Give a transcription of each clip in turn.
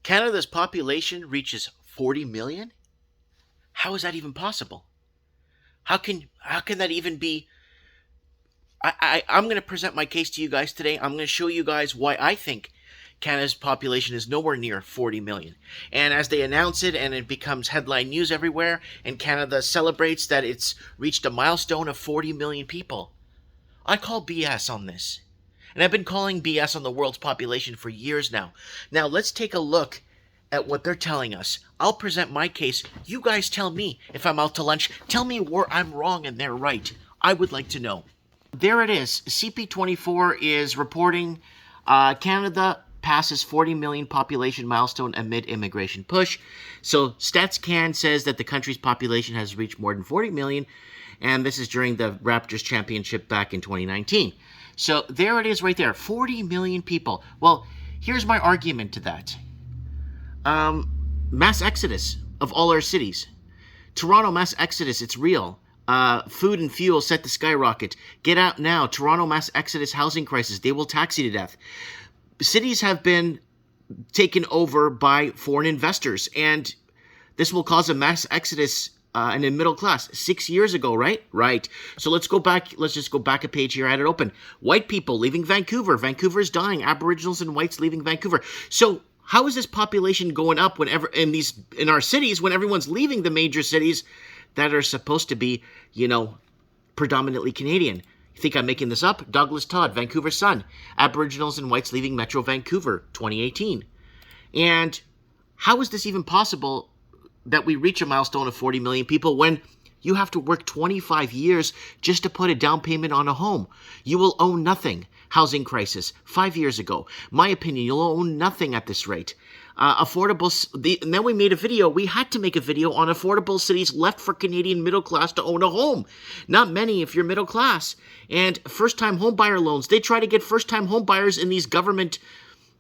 Canada's population reaches 40 million? How is that even possible? How can that even be? I'm going to present my case to you guys today. I'm going to show you guys why I think Canada's population is nowhere near 40 million. And as they announce it and it becomes headline news everywhere, and Canada celebrates that it's reached a milestone of 40 million people, I call BS on this. And I've been calling BS on the world's population for years now. Now let's take a look at what they're telling us. I'll present my case. You guys tell me if I'm out to lunch. Tell me where I'm wrong and they're right. I would like to know. There it is. CP24 is reporting Canada passes 40 million population milestone amid immigration push. So StatsCan says that the country's population has reached more than 40 million, and this is during the Raptors Championship back in 2019. So there it is right there, 40 million people. Well, here's my argument to that. Mass exodus of all our cities. Toronto mass exodus, it's real. Food and fuel set to skyrocket. Get out now. Toronto mass exodus housing crisis. They will tax you to death. Cities have been taken over by foreign investors, and this will cause a mass exodus in the middle class. 6 years ago, right? Right. So let's go back. Let's just go back a page here. I had it open. White people leaving Vancouver. Vancouver is dying. Aboriginals and whites leaving Vancouver. So how is this population going up whenever in our cities when everyone's leaving the major cities that are supposed to be, predominantly Canadian? You think I'm making this up? Douglas Todd, Vancouver Sun. Aboriginals and whites leaving Metro Vancouver, 2018. And how is this even possible that we reach a milestone of 40 million people when you have to work 25 years just to put a down payment on a home? You will own nothing. Housing crisis 5 years ago. My opinion, you'll own nothing at this rate. And then we made a video. We had to make a video on affordable cities left for Canadian middle class to own a home. Not many if you're middle class. And first-time homebuyer loans. They try to get first-time homebuyers in these government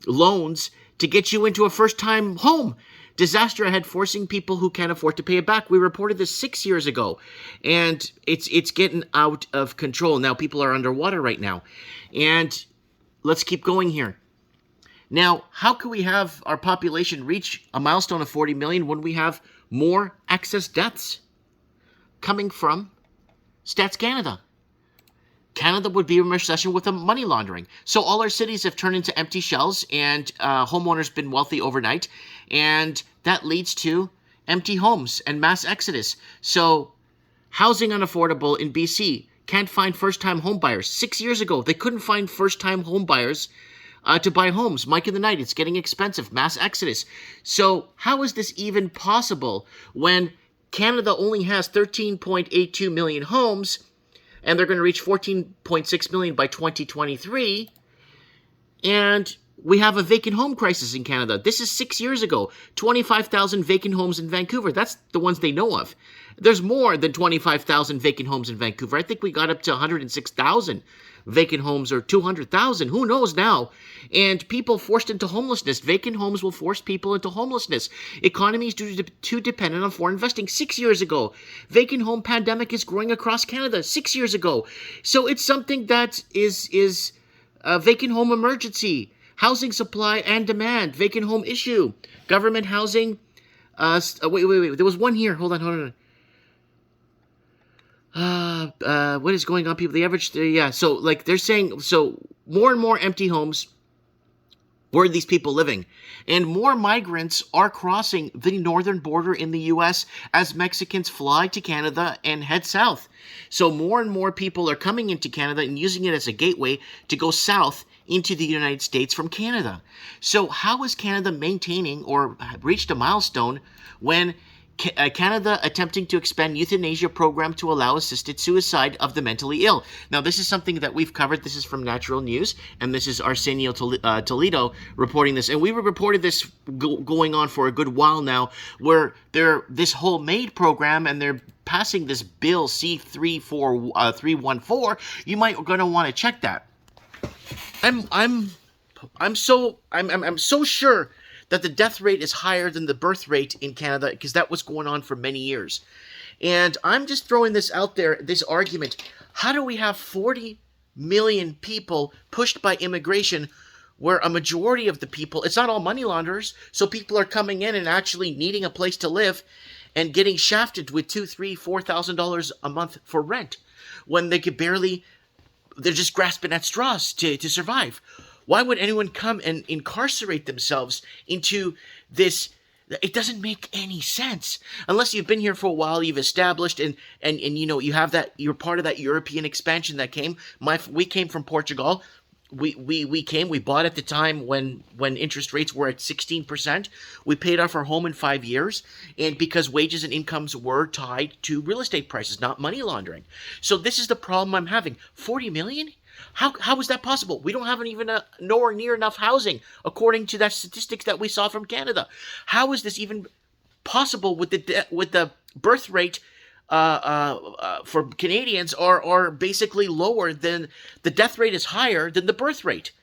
loans to get you into a first-time home. Disaster ahead, forcing people who can't afford to pay it back. We reported this 6 years ago, and it's getting out of control. Now people are underwater right now. And let's keep going here. Now, how can we have our population reach a milestone of 40 million when we have more excess deaths coming from Stats Canada? Canada would be in recession with a money laundering. So all our cities have turned into empty shells, and homeowners been wealthy overnight, and that leads to empty homes and mass exodus. So housing unaffordable in BC. Can't find first-time home buyers. 6 years ago, they couldn't find first-time home buyers to buy homes. Mike in the night, it's getting expensive. Mass exodus. So how is this even possible when Canada only has 13.82 million homes, and they're going to reach 14.6 million by 2023, and we have a vacant home crisis in Canada? This is 6 years ago. 25,000 vacant homes in Vancouver. That's the ones they know of. There's more than 25,000 vacant homes in Vancouver. I think we got up to 106,000 vacant homes, or 200,000. Who knows now? And people forced into homelessness. Vacant homes will force people into homelessness. Economies too dependent on foreign investing. 6 years ago. Vacant home pandemic is growing across Canada. 6 years ago. So it's something that is a vacant home emergency. Housing supply and demand. Vacant home issue. Government housing. Wait. There was one here. Hold on. What is going on, people? The average, so they're saying, so more and more empty homes. Where are these people living? And more migrants are crossing the northern border in the U.S. as Mexicans fly to Canada and head south. So more and more people are coming into Canada and using it as a gateway to go south into the United States from Canada. So how is Canada maintaining or reached a milestone when Canada attempting to expand euthanasia program to allow assisted suicide of the mentally ill? Now, this is something that we've covered. This is from Natural News, and this is Arsenio Toledo reporting this. And we reported this going on for a good while now, where this whole MAID program, and they're passing this bill C314. You might going to want to check that. I'm so sure that the death rate is higher than the birth rate in Canada, because that was going on for many years. And I'm just throwing this out there, this argument. How do we have 40 million people pushed by immigration where a majority of the people, it's not all money launderers, so people are coming in and actually needing a place to live and getting shafted with $2,000, $3,000, $4,000 a month for rent when they could barely, they're just grasping at straws to survive. Why would anyone come and incarcerate themselves into this? It doesn't make any sense unless you've been here for a while, you've established, and you know, you have that, you're part of that European expansion that came. We came from Portugal. We bought at the time when interest rates were at 16%. We paid off our home in 5 years, and because wages and incomes were tied to real estate prices, not money laundering. So this is the problem I'm having. 40 million? How is that possible? We don't have even nowhere near enough housing, according to that statistics that we saw from Canada. How is this even possible with the birth rate for Canadians are basically lower than the death rate is higher than the birth rate?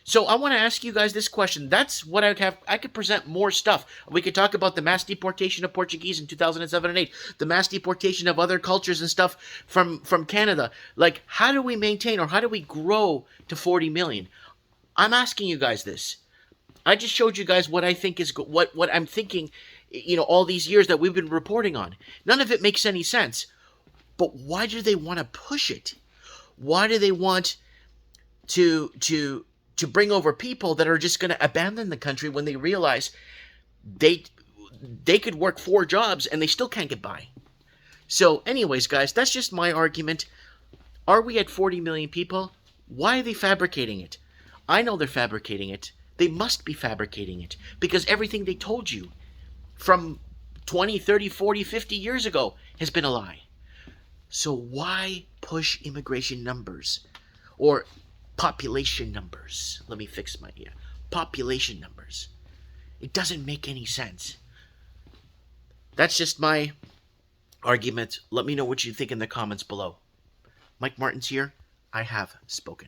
So I want to ask you guys this question. That's what I have. I could present more stuff. We could talk about the mass deportation of Portuguese in 2007 and 8, the mass deportation of other cultures and stuff from Canada. Like, how do we maintain, or how do we grow to 40 million? I'm asking you guys this. I just showed you guys what I think is what I'm thinking, you know, all these years that we've been reporting on. None of it makes any sense. But why do they want to push it? Why do they want to bring over people that are just going to abandon the country when they realize they could work 4 jobs and they still can't get by? So anyways, guys, that's just my argument. Are we at 40 million people? Why are they fabricating it? I know they're fabricating it. They must be fabricating it because everything they told you from 20, 30, 40, 50 years ago has been a lie. So why push immigration numbers or population numbers? Let me fix my ear. Population numbers. It doesn't make any sense. That's just my argument. Let me know what you think in the comments below. Mike Martin's here. I have spoken.